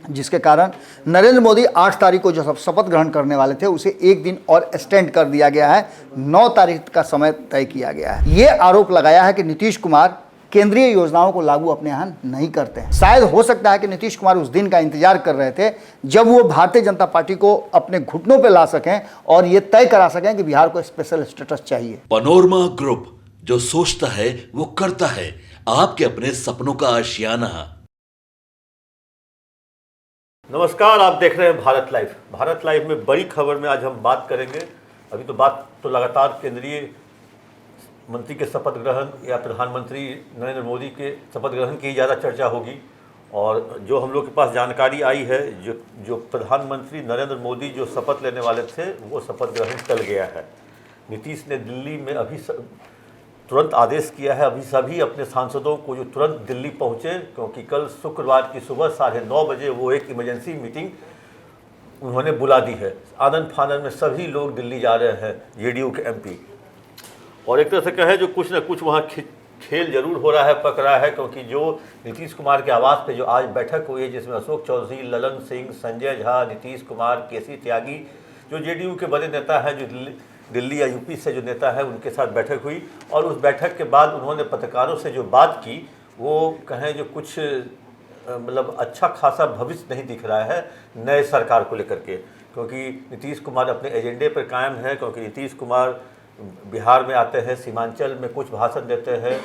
जिसके कारण नरेंद्र मोदी 8 तारीख को जो शपथ ग्रहण करने वाले थे उसे एक दिन और एक्सटेंड कर दिया गया है। 9 तारीख का समय तय किया गया है। ये आरोप लगाया है कि नीतीश कुमार केंद्रीय योजनाओं को लागू अपने यहाँ नहीं करते हैं। शायद हो सकता है कि नीतीश कुमार उस दिन का इंतजार कर रहे थे जब वो भारतीय जनता पार्टी को अपने घुटनों पर ला सकें और ये तय करा सकें कि बिहार को स्पेशल स्टेटस चाहिए। पनोरमा ग्रुप, जो सोचता है वो करता है। आपके अपने सपनों का आशियाना। नमस्कार, आप देख रहे हैं भारत लाइव। भारत लाइव में बड़ी खबर में आज हम बात करेंगे। अभी तो बात तो लगातार केंद्रीय मंत्री के शपथ ग्रहण या प्रधानमंत्री नरेंद्र मोदी के शपथ ग्रहण की ज़्यादा चर्चा होगी। और जो हम लोग के पास जानकारी आई है, जो प्रधानमंत्री नरेंद्र मोदी जो शपथ लेने वाले थे वो शपथ ग्रहण टल गया है। नीतीश ने दिल्ली में अभी तुरंत आदेश किया है अभी सभी अपने सांसदों को जो तुरंत दिल्ली पहुंचे, क्योंकि कल शुक्रवार की सुबह 9:30 बजे वो एक इमरजेंसी मीटिंग उन्होंने बुला दी है। आनंद फानंद में सभी लोग दिल्ली जा रहे हैं, जेडीयू के एमपी। और एक तरह से कहें जो कुछ न कुछ वहाँ खेल जरूर हो रहा है, पक रहा है, क्योंकि जो नीतीश कुमार के आवास पे जो आज बैठक हुई है जिसमें अशोक चौधरी, ललन सिंह, संजय झा, नीतीश कुमार, केसी त्यागी जो जेडीयू के बड़े नेता हैं, जो दिल्ली या यूपी से जो नेता है उनके साथ बैठक हुई। और उस बैठक के बाद उन्होंने पत्रकारों से जो बात की वो कहें जो कुछ मतलब अच्छा खासा भविष्य नहीं दिख रहा है नए सरकार को लेकर के, क्योंकि नीतीश कुमार अपने एजेंडे पर कायम है। क्योंकि नीतीश कुमार बिहार में आते हैं, सीमांचल में कुछ भाषण देते हैं,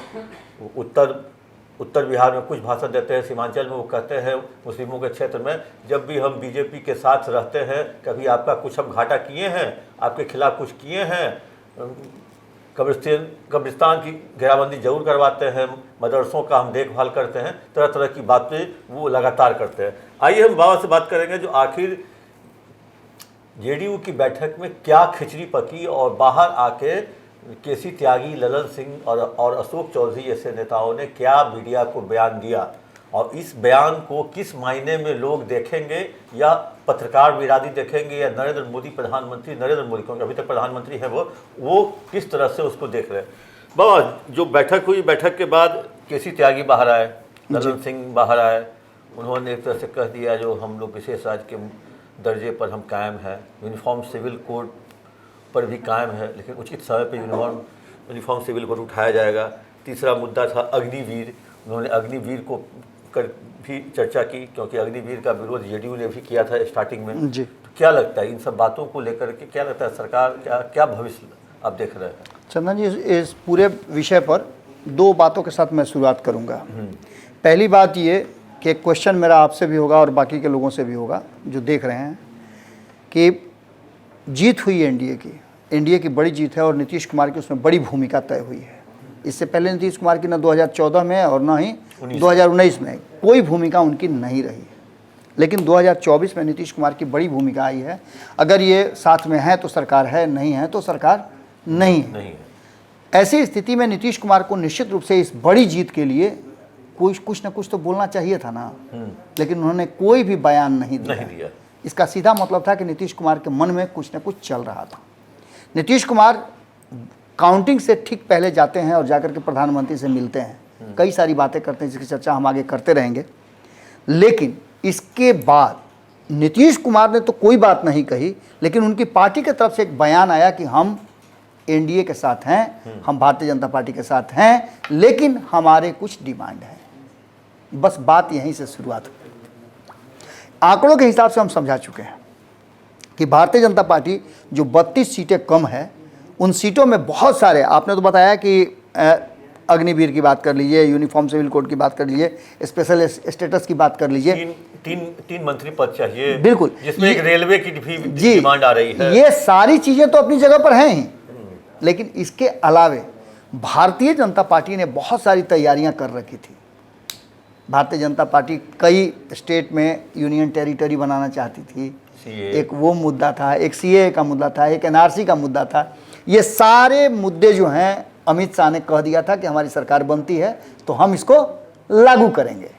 उत्तर बिहार में कुछ भाषण देते हैं, सीमांचल में वो कहते हैं मुस्लिमों के क्षेत्र में जब भी हम बीजेपी के साथ रहते हैं कभी आपका कुछ हम घाटा किए हैं, आपके खिलाफ कुछ किए हैं, कब्रिस्तान की घेराबंदी जरूर करवाते हैं, मदरसों का हम देखभाल करते हैं, तरह तरह की बातें वो लगातार करते हैं। आइए हम बाबा से बात करेंगे जो आखिर जेडीयू की बैठक में क्या खिचड़ी पकी और बाहर आके केसी त्यागी, ललन सिंह और अशोक चौधरी जैसे नेताओं ने क्या मीडिया को बयान दिया, और इस बयान को किस मायने में लोग देखेंगे, या पत्रकार बिरादरी देखेंगे, या नरेंद्र मोदी प्रधानमंत्री नरेंद्र मोदी, क्योंकि अभी तक प्रधानमंत्री हैं वो किस तरह से उसको देख रहे हैं। बाबा, जो बैठक हुई, बैठक के बाद केसी त्यागी बाहर आए, ललन सिंह बाहर आए, उन्होंने एक तरह से कह दिया जो हम लोग विशेष राज्य के दर्जे पर हम कायम हैं, यूनिफॉर्म सिविल कोड पर भी कायम है, लेकिन उचित समय पर यूनिफॉर्म सिविल कोड उठाया जाएगा। तीसरा मुद्दा था अग्निवीर, उन्होंने अग्निवीर को कर भी चर्चा की, क्योंकि अग्निवीर का विरोध जेडीयू ने भी किया था स्टार्टिंग में जी। तो क्या लगता है इन सब बातों को लेकर के, क्या लगता है सरकार क्या भविष्य आप देख रहे हैं? चंदन जी, इस पूरे विषय पर 2 बातों के साथ मैं शुरुआत करूँगा। पहली बात ये कि एक क्वेश्चन मेरा आपसे भी होगा और बाकी के लोगों से भी होगा जो देख रहे हैं कि जीत हुई एनडीए की बड़ी जीत है और नीतीश कुमार की उसमें बड़ी भूमिका तय हुई है। इससे पहले नीतीश कुमार की न 2014 में और न ही 2019 में कोई भूमिका उनकी नहीं रही है, लेकिन 2024 में नीतीश कुमार की बड़ी भूमिका आई है। अगर ये साथ में है तो सरकार है, नहीं है तो सरकार नहीं है। ऐसी स्थिति में नीतीश कुमार को निश्चित रूप से इस बड़ी जीत के लिए कुछ न कुछ तो बोलना चाहिए था ना, लेकिन उन्होंने कोई भी बयान नहीं दिया। इसका सीधा मतलब था कि नीतीश कुमार के मन में कुछ न कुछ चल रहा था। नीतीश कुमार काउंटिंग से ठीक पहले जाते हैं और जाकर के प्रधानमंत्री से मिलते हैं, कई सारी बातें करते हैं जिसकी चर्चा हम आगे करते रहेंगे। लेकिन इसके बाद नीतीश कुमार ने तो कोई बात नहीं कही, लेकिन उनकी पार्टी की तरफ से एक बयान आया कि हम एनडीए के साथ हैं, हम भारतीय जनता पार्टी के साथ हैं, लेकिन हमारे कुछ डिमांड है। बस बात यहीं से शुरुआत हुई। आंकड़ों के हिसाब से हम समझा चुके हैं कि भारतीय जनता पार्टी जो 32 सीटें कम है, उन सीटों में बहुत सारे, आपने तो बताया कि अग्निवीर की बात कर लीजिए, यूनिफॉर्म सिविल कोड की बात कर लीजिए, स्पेशल स्टेटस की बात कर लीजिए, तीन मंत्री पद चाहिए, बिल्कुल, जिसमें एक रेलवे की भी डिमांड आ रही है। ये सारी चीजें तो अपनी जगह पर हैं ही, लेकिन इसके अलावे भारतीय जनता पार्टी ने बहुत सारी तैयारियां कर रखी थी। भारतीय जनता पार्टी कई स्टेट में यूनियन टेरिटरी बनाना चाहती थी, एक वो मुद्दा था, एक सीए का मुद्दा था, एक एनआरसी का मुद्दा था। ये सारे मुद्दे जो हैं अमित शाह ने कह दिया था कि हमारी सरकार बनती है तो हम इसको लागू करेंगे।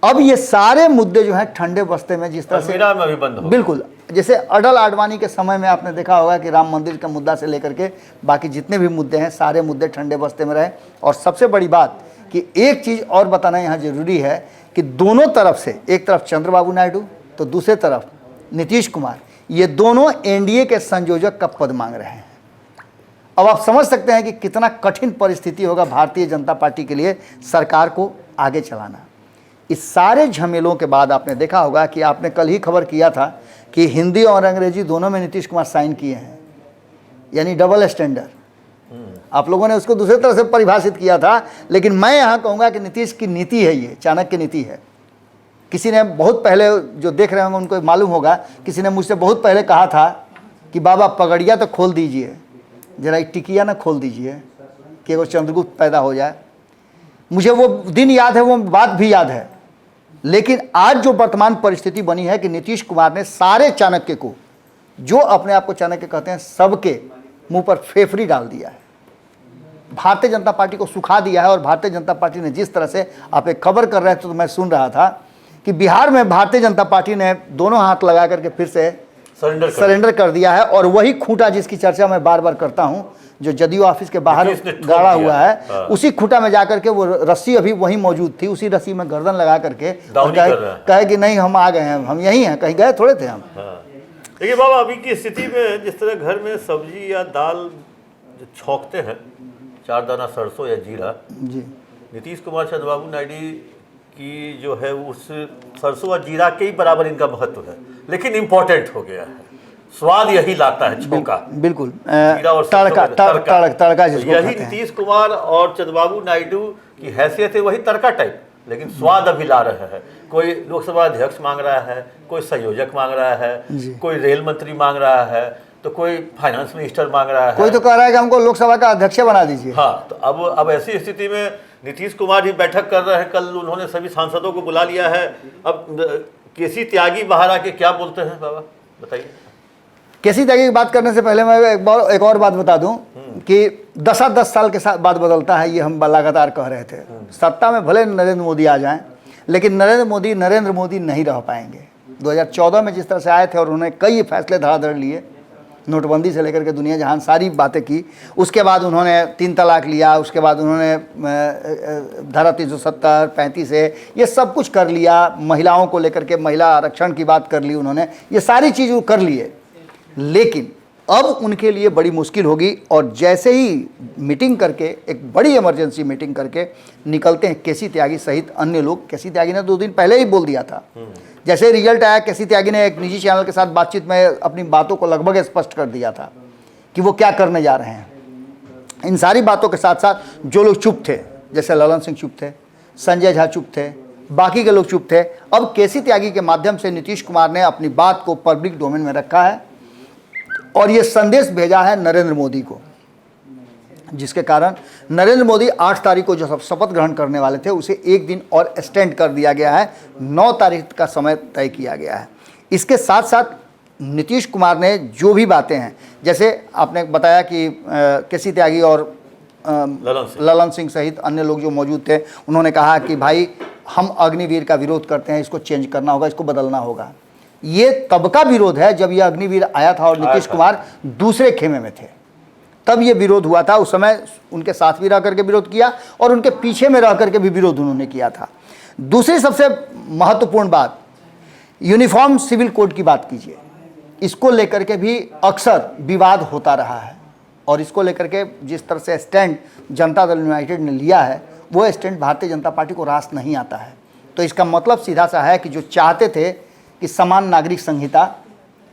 अब ये सारे मुद्दे जो हैं ठंडे बस्ते में, जिस तरह से में भी बंद हो, बिल्कुल, जैसे अटल आडवाणी के समय में आपने देखा होगा कि राम मंदिर का मुद्दा से लेकर के बाकी जितने भी मुद्दे हैं सारे मुद्दे ठंडे बस्ते में रहे। और सबसे बड़ी बात कि एक चीज़ और बताना यहाँ जरूरी है कि दोनों तरफ से, एक तरफ चंद्रबाबू नायडू तो दूसरे तरफ नीतीश कुमार, ये दोनों एनडीए के संयोजक का पद मांग रहे हैं। अब आप समझ सकते हैं कि कितना कठिन परिस्थिति होगा भारतीय जनता पार्टी के लिए सरकार को आगे चलाना। इस सारे झमेलों के बाद आपने देखा होगा कि आपने कल ही खबर किया था कि हिंदी और अंग्रेजी दोनों में नीतीश कुमार साइन किए हैं, यानी डबल स्टैंडर्ड। आप लोगों ने उसको दूसरी तरह से परिभाषित किया था, लेकिन मैं यहाँ कहूँगा कि नीतीश की नीति है, ये चाणक्य नीति है। किसी ने बहुत पहले, जो देख रहे होंगे उनको मालूम होगा, किसी ने मुझसे बहुत पहले कहा था कि बाबा पगड़िया तो खोल दीजिए, जरा एक टिकिया ना खोल दीजिए कि वो चंद्रगुप्त पैदा हो जाए। मुझे वो दिन याद है, वो बात भी याद है। लेकिन आज जो वर्तमान परिस्थिति बनी है कि नीतीश कुमार ने सारे चाणक्य को, जो अपने आप को चाणक्य कहते हैं, सबके मुंह पर फेफड़ी डाल दिया है, भारतीय जनता पार्टी को सुखा दिया है। और भारतीय जनता पार्टी ने जिस तरह से, आप एक खबर कर रहे थे तो मैं सुन रहा था कि बिहार में भारतीय जनता पार्टी ने दोनों हाथ लगा करके फिर से सरेंडर कर दिया है। और वही खूंटा जिसकी चर्चा मैं बार बार करता हूं, जो जदयू ऑफिस के बाहर गाड़ा हुआ है, उसी खूंटा में जाकर के वो रस्सी अभी वहीं मौजूद थी, उसी रस्सी में गर्दन लगा करके कहे कि नहीं हम आ गए हैं, हम यहीं हैं, कहीं गए थोड़े थे हम। देखिए बाबा, अभी की स्थिति में जिस तरह घर में सब्जी या दाल जो छौंकते हैं, 4 दाना सरसों या जीरा, जी, नीतीश कुमार चंद्रबाबू नायडू की जो है उस सरसों और जीरा के ही बराबर इनका महत्व है, लेकिन इम्पोर्टेंट हो गया है। स्वाद यही लाता है, छौंका, बिल्कुल जीरा और तड़का जिसको यही नीतीश कुमार और चंद्रबाबू नायडू की हैसियत है, वही तड़का टाइप, लेकिन स्वाद अभी ला रहे हैं। कोई लोकसभा अध्यक्ष मांग रहा है, कोई संयोजक मांग रहा है, कोई रेल मंत्री मांग रहा है, तो कोई फाइनेंस मिनिस्टर मांग रहा है, कोई तो कह रहा है कि हमको लोकसभा का अध्यक्ष बना दीजिए। हाँ, तो अब ऐसी स्थिति में नीतीश कुमार भी बैठक कर रहे हैं। कल उन्होंने सभी सांसदों को बुला लिया है। अब केसी त्यागी बाहर आके क्या बोलते हैं बाबा, बताइए। केसी त्यागी की बात करने से पहले मैं एक और बात बता दूं कि 10 साल के साथ बात बदलता है, ये हम लगातार कह रहे थे। सत्ता में भले नरेंद्र मोदी आ जाएं, लेकिन नरेंद्र मोदी नहीं रह पाएंगे। 2014 में जिस तरह से आए थे और उन्होंने कई फैसले धड़ाधड़ लिए, नोटबंदी से लेकर के दुनिया जहान सारी बातें की, उसके बाद उन्होंने 3 तलाक लिया, उसके बाद उन्होंने धारा 370, 35 है, ये सब कुछ कर लिया। महिलाओं को लेकर के महिला आरक्षण की बात कर ली उन्होंने, ये सारी चीज़ कर लिए। लेकिन अब उनके लिए बड़ी मुश्किल होगी। और जैसे ही मीटिंग करके, एक बड़ी इमरजेंसी मीटिंग करके निकलते हैं केसी त्यागी सहित अन्य लोग। केसी त्यागी ने 2 दिन पहले ही बोल दिया था, जैसे रिजल्ट आया, केसी त्यागी ने एक निजी चैनल के साथ बातचीत में अपनी बातों को लगभग स्पष्ट कर दिया था कि वो क्या करने जा रहे हैं। इन सारी बातों के साथ साथ जो लोग चुप थे, जैसे ललन सिंह चुप थे, संजय झा चुप थे, बाकी के लोग चुप थे। अब केसी त्यागी के माध्यम से नीतीश कुमार ने अपनी बात को पब्लिक डोमेन में रखा है और ये संदेश भेजा है नरेंद्र मोदी को, जिसके कारण नरेंद्र मोदी 8 तारीख को जो शपथ ग्रहण करने वाले थे उसे एक दिन और एक्सटेंड कर दिया गया है, 9 तारीख का समय तय किया गया है। इसके साथ साथ नीतीश कुमार ने जो भी बातें हैं, जैसे आपने बताया कि केसी त्यागी और ललन सिंह सहित अन्य लोग जो मौजूद थे, उन्होंने कहा कि भाई हम अग्निवीर का विरोध करते हैं, इसको चेंज करना होगा, इसको बदलना होगा। ये तब का विरोध है जब यह अग्निवीर आया था और नीतीश कुमार दूसरे खेमे में थे, तब ये विरोध हुआ था। उस समय उनके साथ भी रह करके विरोध किया और उनके पीछे में रह करके भी विरोध उन्होंने किया था। दूसरी सबसे महत्वपूर्ण बात, यूनिफॉर्म सिविल कोड की बात कीजिए। इसको लेकर के भी अक्सर विवाद होता रहा है और इसको लेकर के जिस तरह से स्टैंड जनता दल यूनाइटेड ने लिया है, वो स्टैंड भारतीय जनता पार्टी को रास नहीं आता है। तो इसका मतलब सीधा सा है कि जो चाहते थे कि समान नागरिक संहिता,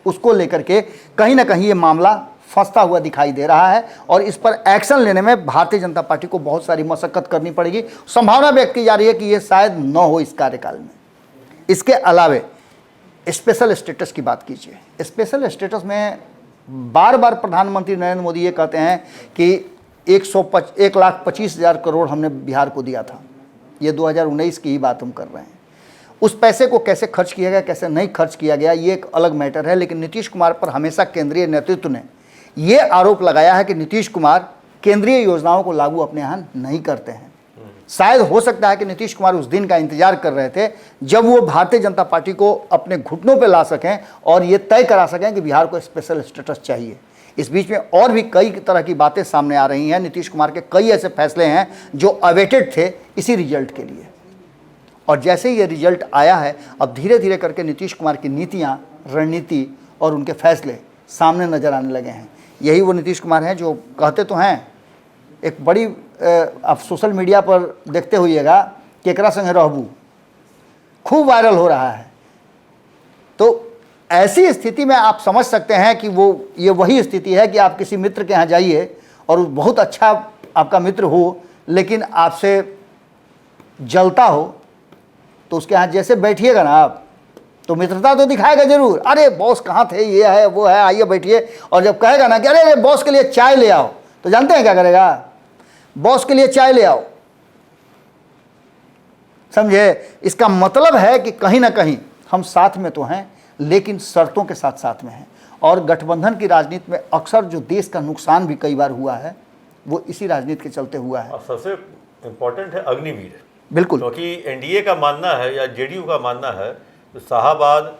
उसको लेकर के कहीं ना कहीं ये मामला फंसता हुआ दिखाई दे रहा है और इस पर एक्शन लेने में भारतीय जनता पार्टी को बहुत सारी मशक्कत करनी पड़ेगी। संभावना व्यक्त की जा रही है कि ये शायद न हो इस कार्यकाल में। इसके अलावे स्पेशल स्टेटस की बात कीजिए। स्पेशल स्टेटस में बार बार प्रधानमंत्री नरेंद्र मोदी ये कहते हैं कि 1,25,000 करोड़ हमने बिहार को दिया था। ये 2019 की ही बात हम कर रहे हैं। उस पैसे को कैसे खर्च किया गया, कैसे नहीं खर्च किया गया, ये एक अलग मैटर है। लेकिन नीतीश कुमार पर हमेशा केंद्रीय नेतृत्व ने ये आरोप लगाया है कि नीतीश कुमार केंद्रीय योजनाओं को लागू अपने यहाँ नहीं करते हैं। शायद हो सकता है कि नीतीश कुमार उस दिन का इंतजार कर रहे थे जब वो भारतीय जनता पार्टी को अपने घुटनों पर ला सकें और ये तय करा सकें कि बिहार को स्पेशल स्टेटस चाहिए। इस बीच में और भी कई तरह की बातें सामने आ रही हैं। नीतीश कुमार के कई ऐसे फैसले हैं जो अवेटेड थे इसी रिजल्ट के लिए और जैसे ही ये रिजल्ट आया है, अब धीरे धीरे करके नीतीश कुमार की नीतियाँ, रणनीति और उनके फैसले सामने नजर आने लगे हैं। यही वो नीतीश कुमार हैं जो कहते तो हैं, एक बड़ी आप सोशल मीडिया पर देखते होइएगा कि एकरा संगे रहबू खूब वायरल हो रहा है। तो ऐसी स्थिति में आप समझ सकते हैं कि ये वही स्थिति है कि आप किसी मित्र के यहाँ जाइए और वो बहुत अच्छा आपका मित्र हो, लेकिन आपसे जलता हो, तो उसके यहाँ जैसे बैठिएगा ना आप, तो मित्रता तो दिखाएगा जरूर, अरे बॉस कहाँ थे, ये है वो है, आइए बैठिए। और जब कहेगा ना कि अरे बॉस के लिए चाय ले आओ, तो जानते हैं क्या करेगा? बॉस के लिए चाय ले आओ। समझे? इसका मतलब है कि कहीं ना कहीं हम साथ में तो हैं, लेकिन शर्तों के साथ साथ में हैं। और गठबंधन की राजनीति में अक्सर जो देश का नुकसान भी कई बार हुआ है, वो इसी राजनीति के चलते हुआ है। और सबसे इम्पोर्टेंट है अग्निवीर, बिल्कुल, क्योंकि एनडीए का मानना है या जेडीयू का मानना है तो शाहाबाद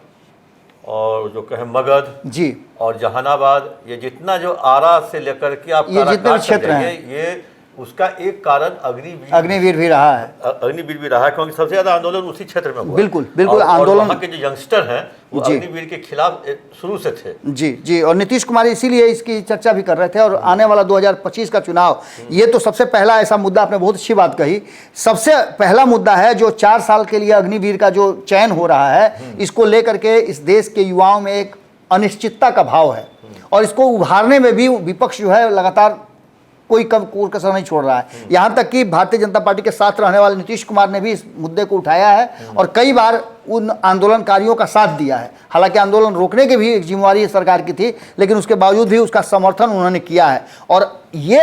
और जो कहें मगध जी और जहानाबाद, ये जितना जो आरा से लेकर के आप ये जितने भी क्षेत्र हैं, ये उसका एक कारण अग्निवीर भी रहा है। अग्निवीर भी रहा है, क्योंकि सबसे ज्यादा आंदोलन उसी क्षेत्र में हुआ। बिल्कुल बिल्कुल, और आंदोलन वहाँ के जो यंगस्टर हैं वो अग्निवीर के खिलाफ शुरू से थे। जी जी, और नीतीश कुमार इसीलिए इसकी चर्चा भी कर रहे थे। और आने वाला 2025 का चुनाव, ये तो सबसे पहला ऐसा मुद्दा, आपने बहुत अच्छी बात कही, सबसे पहला मुद्दा है जो 4 साल के लिए अग्निवीर का जो चयन हो रहा है, इसको लेकर के इस देश के युवाओं में एक अनिश्चितता का भाव है। और इसको उभारने में भी विपक्ष जो है लगातार कोई कसर नहीं छोड़ रहा है। यहाँ तक कि भारतीय जनता पार्टी के साथ रहने वाले नीतीश कुमार ने भी इस मुद्दे को उठाया है और कई बार उन आंदोलनकारियों का साथ दिया है। हालांकि आंदोलन रोकने की भी एक जिम्मेवारी सरकार की थी, लेकिन उसके बावजूद भी उसका समर्थन उन्होंने किया है। और ये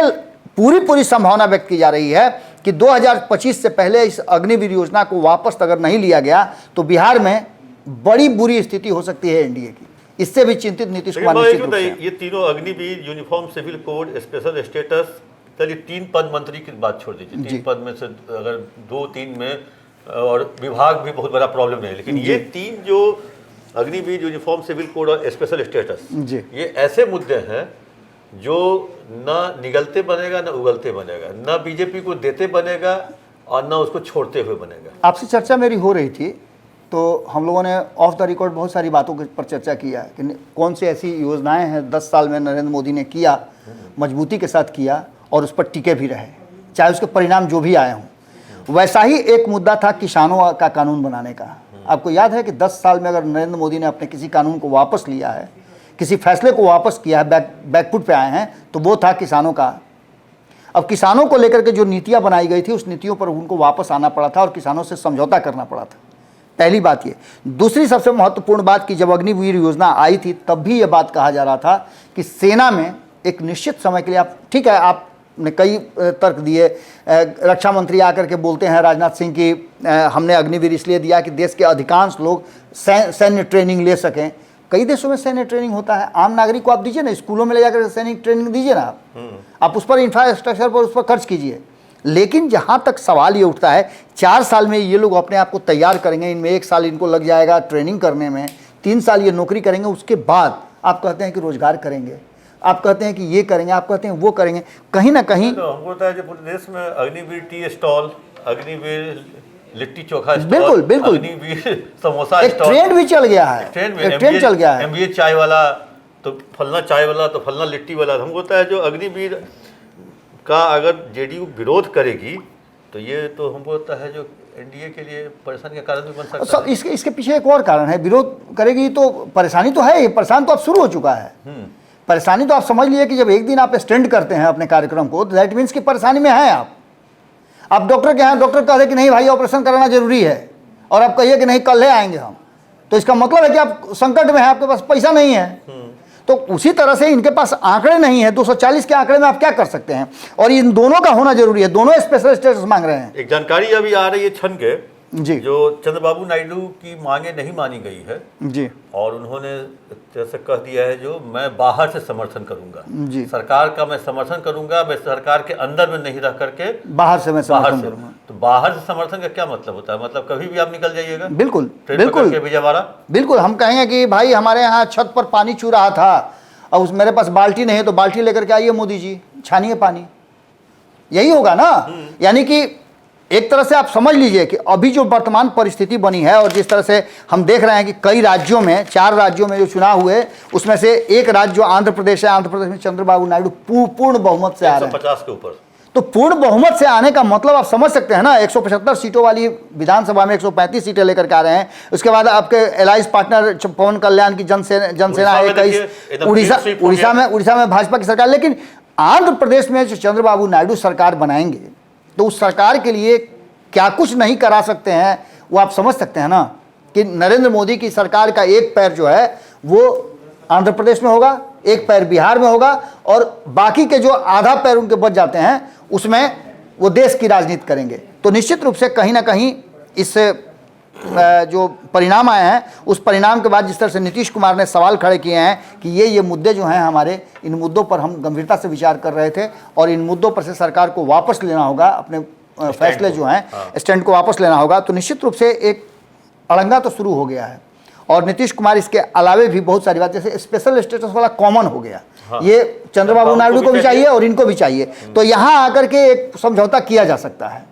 पूरी संभावना व्यक्त की जा रही है कि 2025 से पहले इस अग्निवीर योजना को वापस अगर नहीं लिया गया तो बिहार में बड़ी बुरी स्थिति हो सकती है एनडीए की। इससे भी चिंतित नीतीश कुमार निश्चित रूप से। ये तीनों Agniveer, uniform civil code, special status, चलिए 3 पद मंत्री की बात छोड़ दीजिए, 3 पद में से अगर 2-3 में, और विभाग भी बहुत बड़ा प्रॉब्लम नहीं है, लेकिन ये 3 जो अग्निवीर, यूनिफॉर्म सिविल कोड और स्पेशल स्टेटस, ये ऐसे मुद्दे हैं जो न निगलते बनेगा न उगलते बनेगा, न बीजेपी को देते बनेगा और न उसको छोड़ते हुए बनेगा। आपसे चर्चा मेरी हो रही थी तो हम लोगों ने ऑफ द रिकॉर्ड बहुत सारी बातों पर चर्चा किया कि कौन सी ऐसी योजनाएं हैं 10 साल में नरेंद्र मोदी ने किया, मजबूती के साथ किया और उस पर टिके भी रहे, चाहे उसके परिणाम जो भी आए हों। वैसा ही एक मुद्दा था किसानों का कानून बनाने का। आपको याद है कि 10 साल में अगर नरेंद्र मोदी ने अपने किसी कानून को वापस लिया है, किसी फैसले को वापस किया है, बैकफुट पे आए हैं, तो वो था किसानों का। अब किसानों को लेकर के जो नीतियाँ बनाई गई थी, उस नीतियों पर उनको वापस आना पड़ा था और किसानों से समझौता करना पड़ा था। पहली बात ये। दूसरी सबसे महत्वपूर्ण बात कि जब अग्निवीर योजना आई थी तब भी ये बात कहा जा रहा था कि सेना में एक निश्चित समय के लिए आप, ठीक है, आपने कई तर्क दिए, रक्षा मंत्री आकर के बोलते हैं राजनाथ सिंह की हमने अग्निवीर इसलिए दिया कि देश के अधिकांश लोग सैन्य ट्रेनिंग ले सकें। कई देशों में सैन्य ट्रेनिंग होता है, आम नागरिक को आप दीजिए ना, स्कूलों में ले जाकर सैनिक ट्रेनिंग दीजिए ना, आप उस पर इंफ्रास्ट्रक्चर पर उस पर खर्च कीजिए। लेकिन जहाँ तक सवाल ये उठता है, 4 साल में ये लोग अपने आप को तैयार करेंगे, इनमें 1 साल इनको लग जाएगा ट्रेनिंग करने में, 3 साल ये नौकरी करेंगे, उसके बाद आप कहते हैं कि रोजगार करेंगे, आप कहते हैं कि ये करेंगे, आप कहते हैं वो करेंगे। कहीं ना कहीं तो हमको होता है जो पूरे देश में Agniveer tea stall, Agniveer litti chokha stall, बिल्कुल बिल्कुल, अग्निवीर समोसा एक स्टॉल, ट्रेंड भी चल गया है, ट्रेंड चल गया है। एमबीए चाय वाला तो फलना चाय वाला तो फलना लिट्टी वाला। हमको होता है जो अग्निवीर का अगर जेडीयू विरोध करेगी तो ये तो हमको होता है जो एनडीए के लिए परेशानी का कारण भी बन सकता है। इसके पीछे एक और कारण है, विरोध करेगी तो परेशानी तो है, परेशान तो अब शुरू हो चुका है। परेशानी तो आप समझ लिए कि जब एक दिन आप स्टैंड करते हैं अपने कार्यक्रम को, दैट मीन्स कि परेशानी में हैं आप डॉक्टर के यहाँ, डॉक्टर कह दे कि नहीं भाई ऑपरेशन कराना जरूरी है, और आप कहिए कि नहीं कल ले आएंगे हम, तो इसका मतलब है कि आप संकट में हैं, आपके पास पैसा नहीं है। तो उसी तरह से इनके पास आंकड़े नहीं है, 240 के आंकड़े में आप क्या कर सकते हैं, और इन दोनों का होना जरूरी है, दोनों स्पेशल स्टेटस मांग रहे हैं। एक जानकारी अभी आ रही है छन के जी, जो चंद्रबाबू नायडू की मांगे नहीं मानी गई है जी, और उन्होंने जैसे कह दिया है जो मैं बाहर से समर्थन करूंगा, जी, सरकार का मैं समर्थन करूंगा, मैं सरकार के अंदर में नहीं रह करके बाहर से मैं समर्थन करूंगा। तो बाहर से समर्थन का क्या मतलब होता है? मतलब कभी भी आप निकल जाइएगा, बिल्कुल बिल्कुल विजयवाड़ा, बिल्कुल। हम कहेंगे कि भाई हमारे यहाँ छत पर पानी चू रहा था, अब उस मेरे पास बाल्टी नहीं है तो बाल्टी लेकर के आइए मोदी जी, छानिए पानी, यही होगा ना। यानी कि एक तरह से आप समझ लीजिए कि अभी जो वर्तमान परिस्थिति बनी है और जिस तरह से हम देख रहे हैं कि कई राज्यों में, 4 राज्यों में जो चुनाव हुए उसमें से एक राज्य जो आंध्र प्रदेश है, आंध्र प्रदेश में चंद्रबाबू नायडू पूर्ण बहुमत से आ रहे हैं, 150 के ऊपर। तो पूर्ण बहुमत से आने का मतलब आप समझ सकते हैं ना, 175 सीटों वाली विधानसभा में 135 सीटें लेकर के आ रहे हैं। उसके बाद आपके एलाइंस पार्टनर पवन कल्याण की जनसेना है 21, उड़ीसा में भाजपा की सरकार। लेकिन आंध्र प्रदेश में जो चंद्रबाबू नायडू सरकार बनाएंगे तो उस सरकार के लिए क्या कुछ नहीं करा सकते हैं वो आप समझ सकते हैं ना, कि नरेंद्र मोदी की सरकार का एक पैर जो है वो आंध्र प्रदेश में होगा, एक पैर बिहार में होगा, और बाकी के जो आधा पैर उनके बच जाते हैं उसमें वो देश की राजनीति करेंगे। तो निश्चित रूप से कहीं ना कहीं इस जो परिणाम आए हैं उस परिणाम के बाद जिस तरह से नीतीश कुमार ने सवाल खड़े किए हैं कि ये मुद्दे जो हैं हमारे, इन मुद्दों पर हम गंभीरता से विचार कर रहे थे और इन मुद्दों पर से सरकार को वापस लेना होगा, अपने फैसले जो हैं स्टैंड को वापस लेना होगा। तो निश्चित रूप से एक अड़ंगा तो शुरू हो गया है और नीतीश कुमार इसके अलावे भी बहुत सारी बात, जैसे स्पेशल स्टेटस वाला कॉमन हो गया, ये चंद्रबाबू नायडू को भी चाहिए और इनको भी चाहिए, तो यहाँ आकर के एक समझौता किया जा सकता है।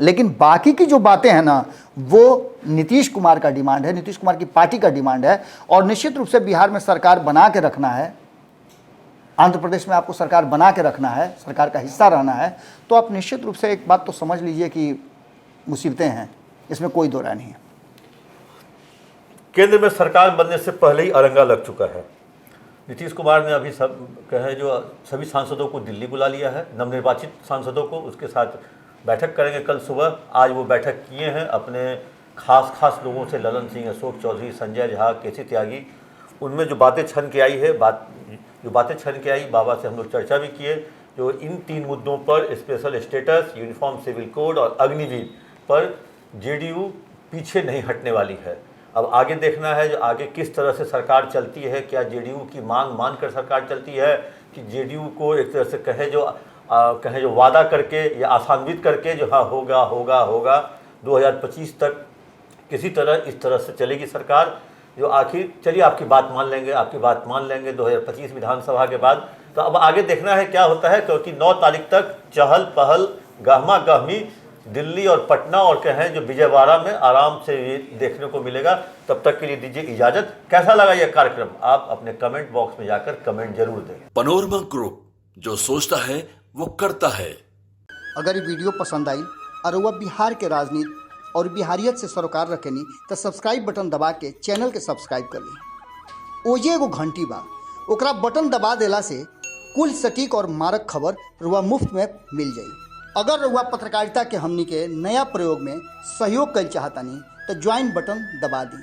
लेकिन बाकी की जो बातें हैं ना वो नीतीश कुमार का डिमांड है, नीतीश कुमार की पार्टी का डिमांड है, और निश्चित रूप से बिहार में सरकार बना के रखना है, आंध्र प्रदेश में आपको सरकार बना के रखना है, सरकार का हिस्सा रहना है, तो आप निश्चित रूप से एक बात तो समझ लीजिए कि मुसीबतें हैं, इसमें कोई दो राय नहीं है। केंद्र में सरकार बनने से पहले ही अरंगा लग चुका है। नीतीश कुमार ने अभी सब कहे जो सभी सांसदों को दिल्ली बुला लिया है, नवनिर्वाचित सांसदों को, उसके साथ बैठक करेंगे कल सुबह। आज वो बैठक किए हैं अपने खास लोगों से, ललन सिंह, अशोक चौधरी, संजय झा, केसी त्यागी। उनमें जो बातें छन के आई है, बाबा से हम लोग चर्चा भी किए, जो इन 3 मुद्दों पर, special status, uniform civil code और अग्निवीर पर जेडीयू पीछे नहीं हटने वाली है। अब आगे देखना है जो आगे किस तरह से सरकार चलती है, क्या जेडीयू की मांग मानकर सरकार चलती है कि जेडीयू को एक तरह से कहे जो वादा करके या आसान्वित करके जो हाँ होगा 2025 तक किसी तरह इस तरह से चलेगी सरकार, जो आखिर चलिए आपकी बात मान लेंगे 2025 विधानसभा के बाद। तो अब आगे देखना है क्या होता है, क्योंकि 9 तारीख तक चहल पहल, गहमा गहमी दिल्ली और पटना और कहें जो विजयवाड़ा में आराम से ये देखने को मिलेगा। तब तक के लिए दीजिए इजाजत। कैसा लगा यह कार्यक्रम आप अपने कमेंट बॉक्स में जाकर कमेंट जरूर दें। पनोरमा ग्रुप, जो सोचता है वो करता है। अगर ये वीडियो पसंद आई और वह बिहार के राजनीति और बिहारियत से सरोकार रखेनी तो सब्सक्राइब बटन दबा के चैनल के सब्सक्राइब कर ली। ओजे एगो घंटी बा, ओकरा बटन दबा देला से कुल सटीक और मारक खबर रुआ मुफ्त में मिल जाई। अगर रुआ पत्रकारिता के हमनी के नया प्रयोग में सहयोग कर चाहतानी तो ज्वाइन बटन दबा दी।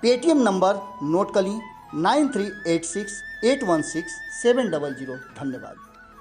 पेटीएम नंबर नोट कर ली 9386816700। धन्यवाद।